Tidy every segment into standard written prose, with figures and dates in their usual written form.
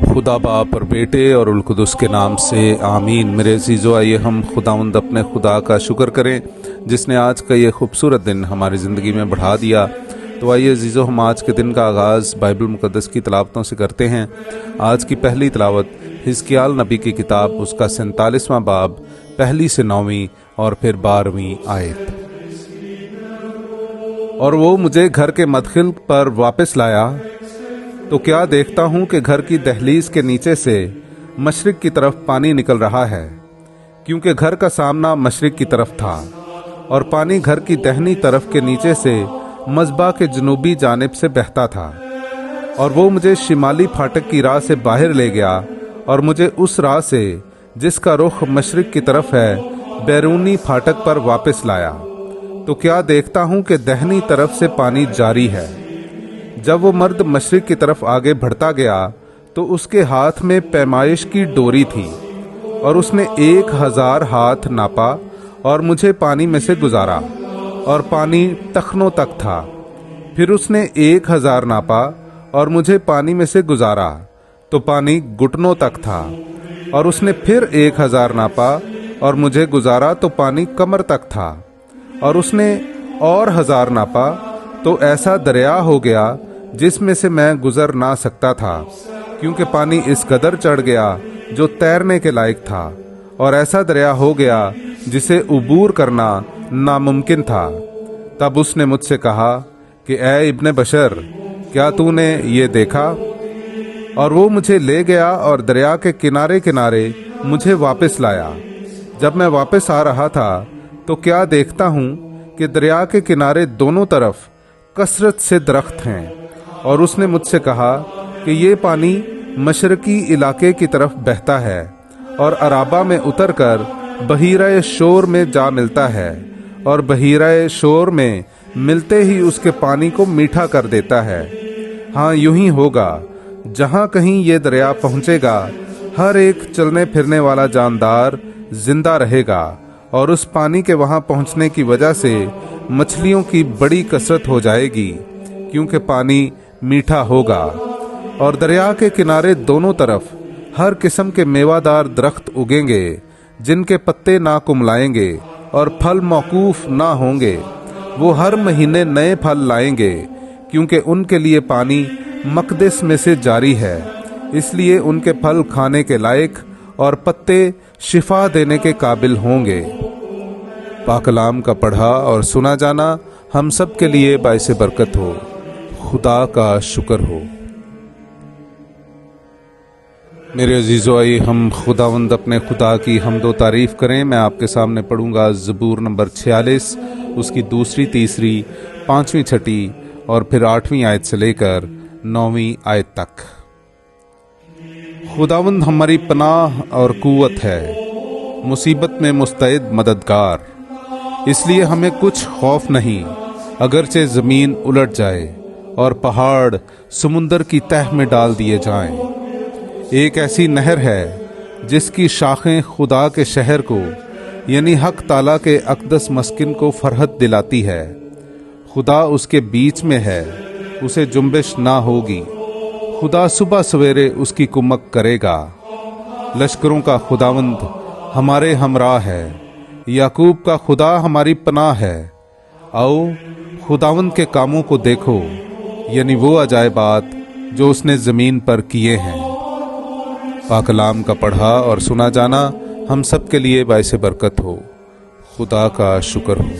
खुदा बाप और बेटे और उल कुदस के नाम से आमीन। मेरे अजीज़ो, आइए हम खुदावंद अपने खुदा का शुक्र करें जिसने आज का ये खूबसूरत दिन हमारी ज़िंदगी में बढ़ा दिया। तो आइए अजीज़ो, हम आज के दिन का आगाज़ बाइबल मुक़द्दस की तिलावतों से करते हैं। आज की पहली तिलावत हिजकिय्याल नबी की किताब, उसका 47वां बाब, पहली से 9वीं और फिर 12वीं आयत। और वो मुझे घर के मदखिल पर वापस लाया तो क्या देखता हूं कि घर की दहलीज के नीचे से मशरिक की तरफ पानी निकल रहा है, क्योंकि घर का सामना मशरिक की तरफ था और पानी घर की दाहिनी तरफ के नीचे से मज़बा के जनूबी जानिब से बहता था। और वो मुझे शिमाली फाटक की राह से बाहर ले गया और मुझे उस राह से जिसका रुख मशरिक की तरफ है बैरूनी फाटक पर वापस लाया। तो क्या देखता हूं कि दाहिनी तरफ से पानी जारी है। जब वो मर्द मशरिक की तरफ आगे बढ़ता गया तो उसके हाथ में पैमाइश की डोरी थी और उसने 1000 हाथ नापा और मुझे पानी में से गुजारा, और पानी टखनों तक था। फिर उसने 1000 नापा और मुझे पानी में से गुजारा, तो पानी घुटनों तक था। और उसने फिर 1000 नापा और मुझे गुजारा, तो पानी कमर तक था। और उसने और 1000 नापा तो ऐसा दरिया हो गया जिसमें से मैं गुजर ना सकता था, क्योंकि पानी इस कदर चढ़ गया जो तैरने के लायक था, और ऐसा दरिया हो गया जिसे उबूर करना नामुमकिन था। तब उसने मुझसे कहा कि ऐ इब्ने बशर, क्या तूने ये देखा? और वो मुझे ले गया और दरिया के किनारे किनारे मुझे वापस लाया। जब मैं वापस आ रहा था तो क्या देखता हूँ कि दरिया के किनारे दोनों तरफ कसरत से दरख्त हैं। और उसने मुझसे कहा कि ये पानी मशरकी इलाके की तरफ बहता है और अराबा में उतरकर बहीरा शोर में जा मिलता है, और बहीरा शोर में मिलते ही उसके पानी को मीठा कर देता है। हाँ, यूं ही होगा। जहाँ कहीं ये दरिया पहुँचेगा, हर एक चलने फिरने वाला जानदार जिंदा रहेगा, और उस पानी के वहाँ पहुँचने की वजह से मछलियों की बड़ी कसरत हो जाएगी, क्योंकि पानी मीठा होगा। और दरिया के किनारे दोनों तरफ हर किस्म के मेवादार दरख्त उगेंगे, जिनके पत्ते ना कुमलाएंगे और फल मौकूफ ना होंगे। वो हर महीने नए फल लाएंगे, क्योंकि उनके लिए पानी मकदस में से जारी है। इसलिए उनके फल खाने के लायक और पत्ते शिफा देने के काबिल होंगे। पाक कलाम का पढ़ा और सुना जाना हम सब के लिए बाइसे बरकत हो। खुदा का शुक्र हो। मेरे अजीज़ो, आइए हम खुदावंद अपने खुदा की हम्दो तारीफ़ करें। मैं आपके सामने पढ़ूंगा ज़बूर नंबर 46, उसकी दूसरी, तीसरी, 5वीं, 6वीं और फिर 8वीं आयत से लेकर 9वीं आयत तक। खुदावंद हमारी पनाह और कुव्वत है, मुसीबत में मुस्तैद मददगार। इसलिए हमें कुछ खौफ नहीं, अगरचे ज़मीन उलट जाए और पहाड़ समुंदर की तह में डाल दिए जाएं। एक ऐसी नहर है जिसकी शाखें खुदा के शहर को, यानी हक ताला के अक़दस मस्किन को फरहत दिलाती है। खुदा उसके बीच में है, उसे जुम्बिश ना होगी। खुदा सुबह सवेरे उसकी कुमक करेगा। लश्करों का खुदावंद हमारे हमराह है, याकूब का खुदा हमारी पनाह है। आओ खुदावंद के कामों को देखो, यानी वो अजायबात जो उसने ज़मीन पर किए हैं। पाक कलाम का पढ़ा और सुना जाना हम सब के लिए बाइसे बरकत हो। खुदा का शुक्र हो।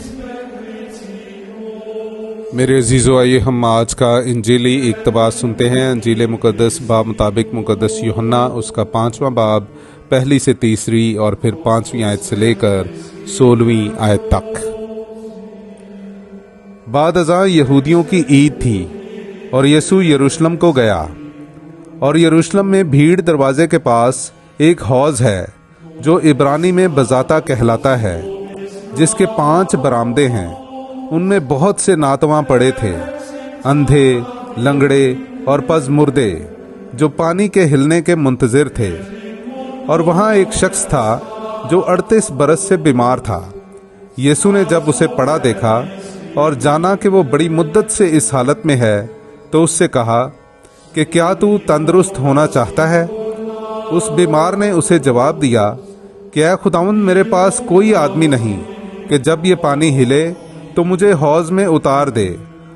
मेरे अजीज़ो, आइए हम आज का इंजीली इक़्तिबास सुनते हैं। इंजील मुक़द्दस बाब मुताबिक मुक़द्दस यूहन्ना, उसका 5वां बाब, पहली से तीसरी और फिर 5वीं आयत से लेकर 16वीं आयत तक। बाद अज़ां यहूदियों की ईद थी और यीशु यरूशलेम को गया। और यरूशलेम में भीड़ दरवाजे के पास एक हौज़ है जो इब्रानी में बजाता कहलाता है, जिसके 5 बरामदे हैं। उनमें बहुत से नातवां पड़े थे, अंधे, लंगड़े और पज़मुर्दे, जो पानी के हिलने के मुंतज़िर थे। और वहाँ एक शख्स था जो 38 बरस से बीमार था। यीशु ने जब उसे पड़ा देखा और जाना कि वो बड़ी मुद्दत से इस हालत में है, तो उससे कहा कि क्या तू तंदुरुस्त होना चाहता है? اس بیمار نے اسے جواب دیا کہ اے خداوند، میرے پاس کوئی آدمی نہیں کہ جب یہ پانی ہلے تو مجھے حوض میں اتار دے،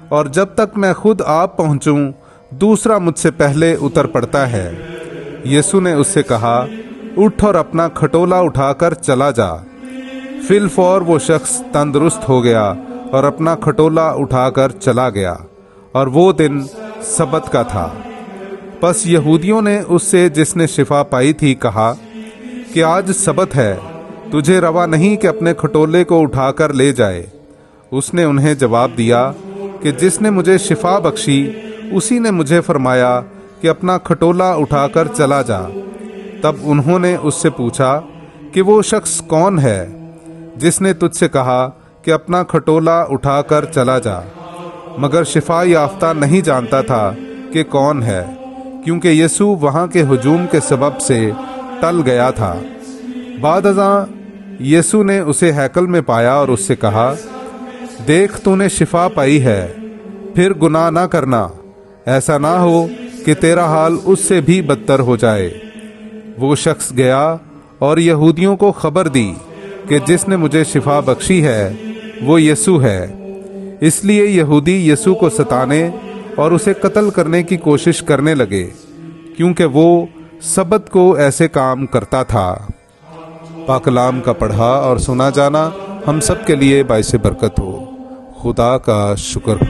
اور جب تک میں خود آپ پہنچوں دوسرا مجھ سے پہلے اتر پڑتا ہے۔ یسوع نے اس سے کہا، اٹھ اور اپنا کھٹولا اٹھا کر چلا جا۔ فی الفور وہ شخص تندرست ہو گیا اور اپنا کھٹولا اٹھا کر چلا گیا، اور وہ دن سبت کا تھا۔ پس یہودیوں نے اس سے جس نے شفا پائی تھی کہا کہ آج سبت ہے، تجھے روا نہیں کہ اپنے کھٹولے کو اٹھا کر لے جائے۔ اس نے انہیں جواب دیا کہ جس نے مجھے شفا بخشی اسی نے مجھے فرمایا کہ اپنا کھٹولا اٹھا کر چلا جا۔ تب انہوں نے اس سے پوچھا کہ وہ شخص کون ہے جس نے تجھ سے کہا کہ اپنا کھٹولا اٹھا کر چلا جا؟ مگر شفا یافتہ نہیں جانتا تھا کہ کون ہے، کیونکہ یسوع وہاں کے ہجوم کے سبب سے ٹل گیا تھا۔ بعد ازاں یسوع نے اسے ہیکل میں پایا اور اس سے کہا، دیکھ تو نے شفا پائی ہے، پھر گناہ نہ کرنا، ایسا نہ ہو کہ تیرا حال اس سے بھی بدتر ہو جائے۔ وہ شخص گیا اور یہودیوں کو خبر دی کہ جس نے مجھے شفا بخشی ہے وہ یسوع ہے۔ اس لیے یہودی یسوع کو ستانے اور اسے قتل کرنے کی کوشش کرنے لگے، کیونکہ وہ سبت کو ایسے کام کرتا تھا۔ پاک کلام کا پڑھا اور سنا جانا ہم سب کے لیے باعث برکت ہو۔ خدا کا شکر۔